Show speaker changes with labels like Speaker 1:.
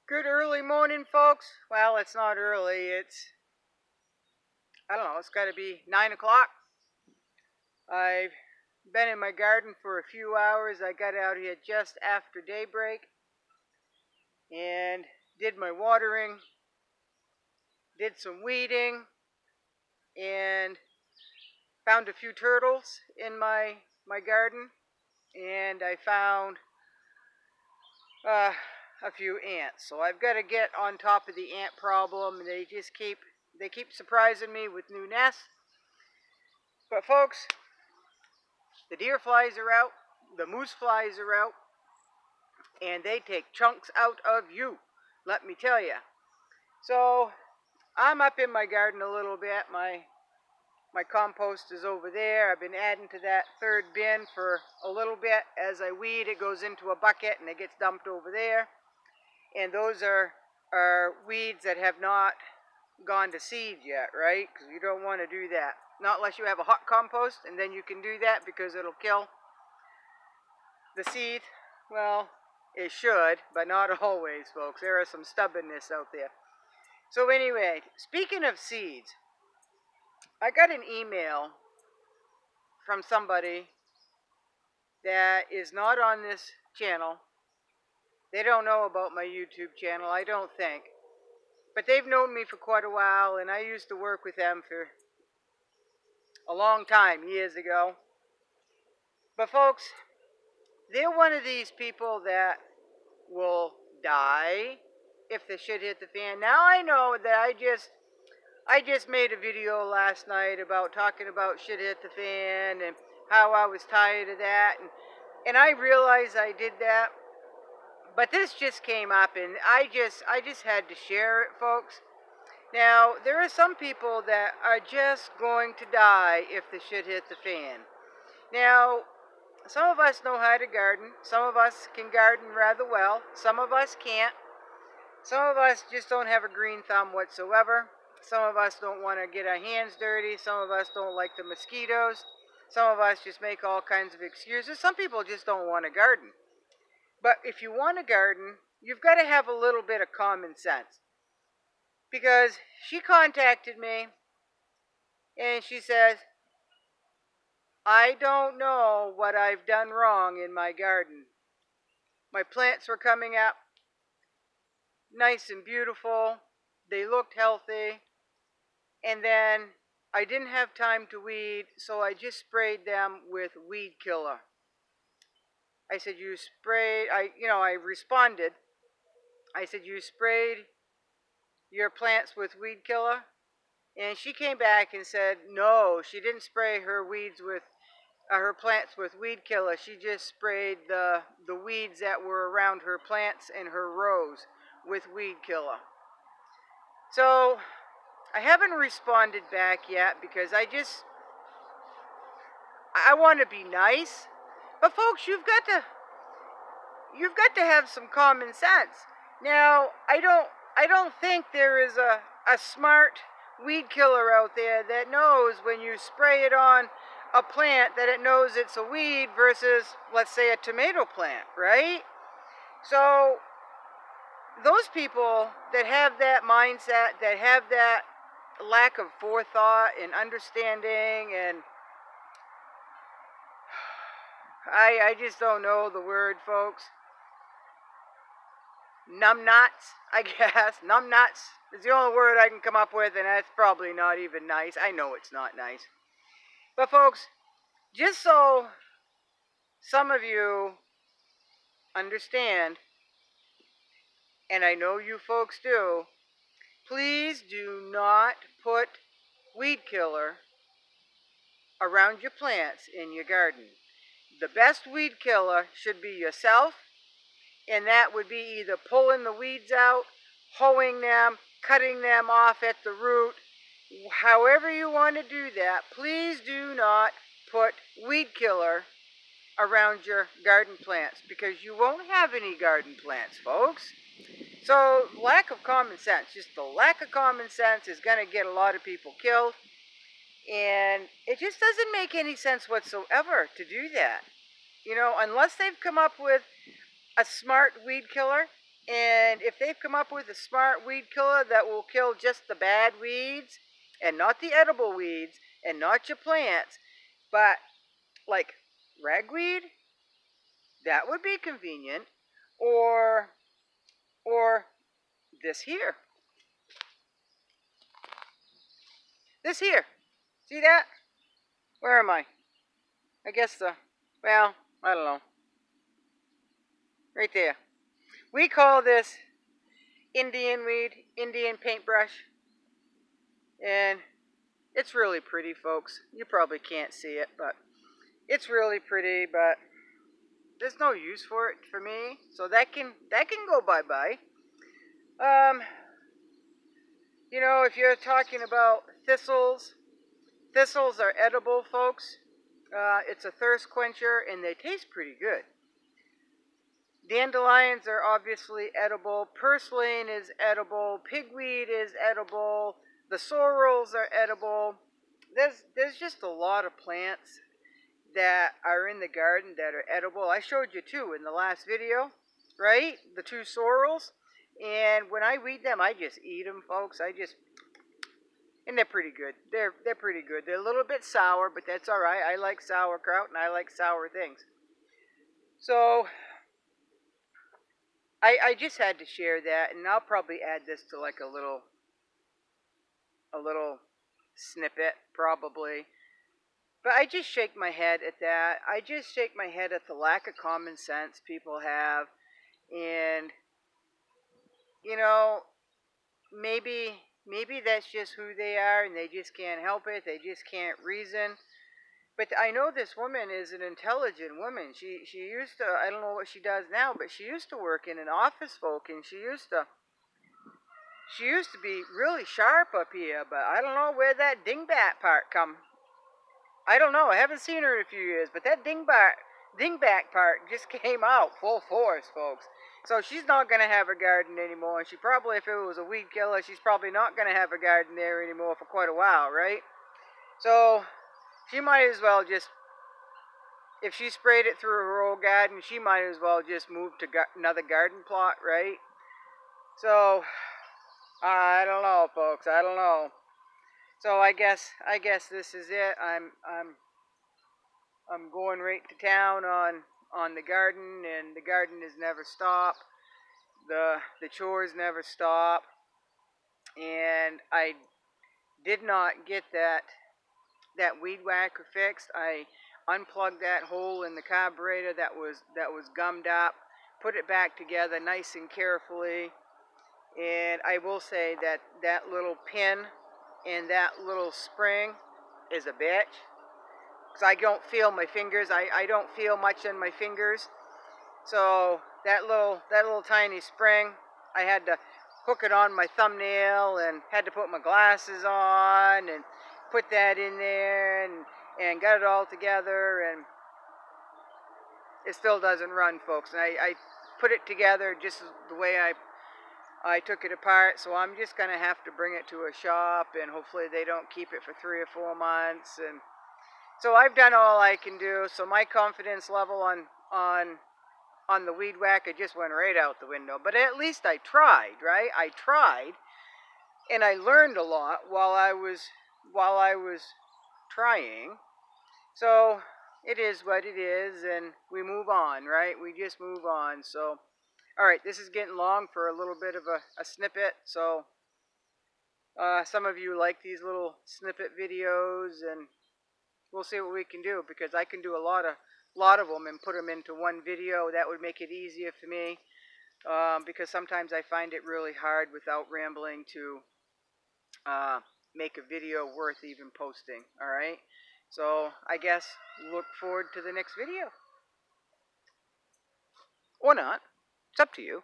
Speaker 1: Good early morning, folks. Well, it's not early. I don't know, it's got to be 9 o'clock. I've been in my garden for a few hours. I got out here just after daybreak and did my watering, did some weeding, and found a few turtles in my garden. And I found uh, a few ants. So I've got to get on top of the ant problem. They keep surprising me with new nests. But folks, the deer flies are out, the moose flies are out, and they take chunks out of you, let me tell you. So I'm up in my garden a little bit. My compost is over there. I've been adding to that third bin for a little bit. As I weed, it goes into a bucket and it gets dumped over there. And those are weeds that have not gone to seed yet, right? Because you don't want to do that. Not unless you have a hot compost, and then you can do that because it'll kill the seed. Well, it should, but not always, folks. There is some stubbornness out there. So anyway, speaking of seeds, I got an email from somebody that is not on this channel. They don't know about my YouTube channel, I don't think. But they've known me for quite a while, and I used to work with them for a long time, years ago. But folks, they're one of these people that will die if the shit hit the fan. Now I know that I just made a video last night about talking about shit hit the fan and how I was tired of that, and I realized I did that. But this just came up, and I just had to share it, folks. Now, there are some people that are just going to die if the shit hit the fan. Now, some of us know how to garden. Some of us can garden rather well. Some of us can't. Some of us just don't have a green thumb whatsoever. Some of us don't want to get our hands dirty. Some of us don't like the mosquitoes. Some of us just make all kinds of excuses. Some people just don't want to garden. But if you want to garden, you've got to have a little bit of common sense. Because she contacted me and she says, I don't know what I've done wrong in my garden. My plants were coming up nice and beautiful. They looked healthy. And then I didn't have time to weed, so I just sprayed them with weed killer. I said, you sprayed, I responded. I said, you sprayed your plants with weed killer? And she came back and said, no, she didn't spray her plants with weed killer. She just sprayed the weeds that were around her plants and her rows with weed killer. So I haven't responded back yet because I want to be nice. But folks, you've got to have some common sense. Now, I don't think there is a smart weed killer out there that knows when you spray it on a plant that it knows it's a weed versus, let's say, a tomato plant, right? So those people that have that mindset, that have that lack of forethought and understanding, and I just don't know the word, folks. Numbnuts, I guess. Numbnuts is the only word I can come up with, and that's probably not even nice. I know it's not nice. But folks, just so some of you understand, and I know you folks do, please do not put weed killer around your plants in your garden. The best weed killer should be yourself, and that would be either pulling the weeds out, hoeing them, cutting them off at the root. However you want to do that, please do not put weed killer around your garden plants, because you won't have any garden plants, folks. So lack of common sense, just the lack of common sense is going to get a lot of people killed. And it just doesn't make any sense whatsoever to do that. You know, unless they've come up with a smart weed killer. And if they've come up with a smart weed killer that will kill just the bad weeds and not the edible weeds and not your plants, but like ragweed, that would be convenient. Or this here. This here. See that? Where am I? I guess well, I don't know. Right there. We call this Indian weed, Indian paintbrush. And it's really pretty, folks. You probably can't see it, but it's really pretty, but there's no use for it for me. So that can go bye-bye. You know, if you're talking about thistles, thistles are edible, folks. It's a thirst quencher, and they taste pretty good. Dandelions are obviously edible. Purslane is edible. Pigweed is edible. The sorrels are edible. There's just a lot of plants that are in the garden that are edible. I showed you two in the last video, right? The two sorrels. And when I weed them, I just eat them, folks. And they're pretty good. They're pretty good. They're a little bit sour, but that's all right. I like sauerkraut and I like sour things. So I just had to share that, and I'll probably add this to like a little snippet, probably. But I just shake my head at that. I just shake my head at the lack of common sense people have. And, you know, maybe that's just who they are and they just can't help it. They just can't reason. But I know this woman is an intelligent woman. She used to, I don't know what she does now, but she used to work in an office, folk, and she used to be really sharp up here, but I don't know where that Dingbat part come. I don't know. I haven't seen her in a few years, but that Dingbat part just came out full force, folks. So she's not going to have a garden anymore. And she probably, if it was a weed killer, she's probably not going to have a garden there anymore for quite a while, right? So she might as well just, if she sprayed it through her old garden, she might as well just move to another garden plot, right? So I don't know, folks. I don't know. So I guess this is it. I'm going right to town on the garden, and the garden is never stop. The chores never stop, and I did not get that weed whacker fixed. I unplugged that hole in the carburetor that was gummed up, put it back together nice and carefully, and I will say that that little pin and that little spring is a bitch. Because I don't feel my fingers. I don't feel much in my fingers. So that little tiny spring, I had to hook it on my thumbnail and had to put my glasses on and put that in there and got it all together, and it still doesn't run, folks. And I put it together just the way I took it apart, so I'm just going to have to bring it to a shop, and hopefully they don't keep it for 3 or 4 months. And so I've done all I can do, so my confidence level on the weed whacker just went right out the window. But at least I tried, right? I tried, and I learned a lot while I was trying. So it is what it is, and we move on, right? We just move on. So all right, this is getting long for a little bit of a snippet, so some of you like these little snippet videos, and we'll see what we can do, because I can do a lot of them and put them into one video. That would make it easier for me, because sometimes I find it really hard without rambling to make a video worth even posting, all right? So I guess look forward to the next video. Or not. It's up to you.